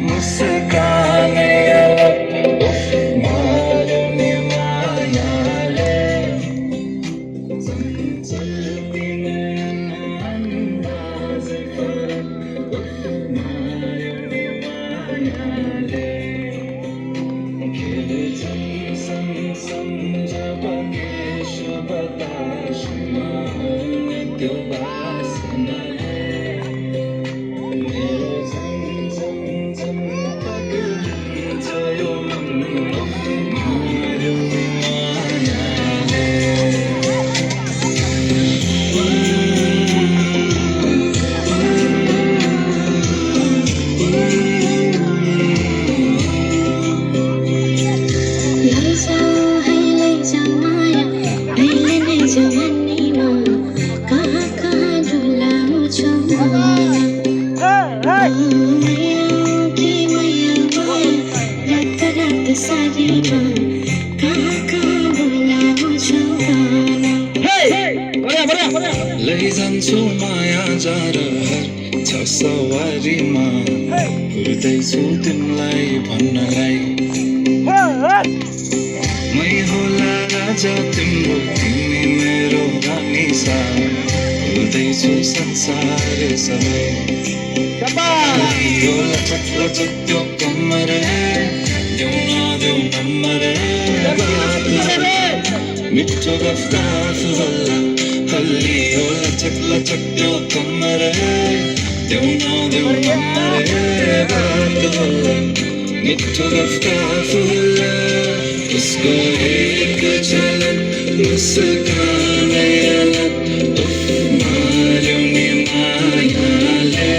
मुस्काने उफ मारुनी मायाले चंचलती नयन अंदाज फरक उफ मारुनी मायाले खिलछन् सँगसँग जब केश बतासमा त्यो बासनाले मेरो झन् पगलिन्छ यो मन मारुनी मायाले लैजाऊ माया अहिले नै जवानीमा कहाँ कहाँ डुलाउँछौ माया कि माया माया रात सारीमा कहाँ कहाँ बोलाउँछौ लैजान्छु माया जारहर छ सवारीमा कुर्दैछु तिमीलाई भन्नलाई मै होला राजा तिम्रो तिमी मेरो रानी सा कुर्दैछु संसार सबै यो लचक लचक त्यो कम्मर देऊ न देऊ नम्बर मिठो गफ्ताफ हल्ला हल्लियो लचक लचक त्यो कम्मर देऊ न देऊ नम्बर बात हल्ला मिठो गफ्ताफ हल्ला उसको एक झलक मुस्काने अलग उफ मारुनी मायाले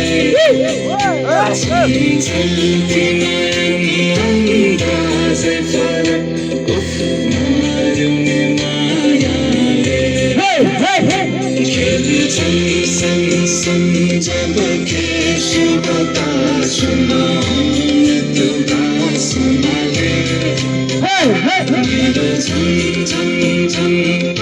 चंचलती नयन अंदाज फरक उफ मारुनी मायाले खेल्छन् सँगसँग जब केश बतासमा त्यो बासनाले मेरो झन्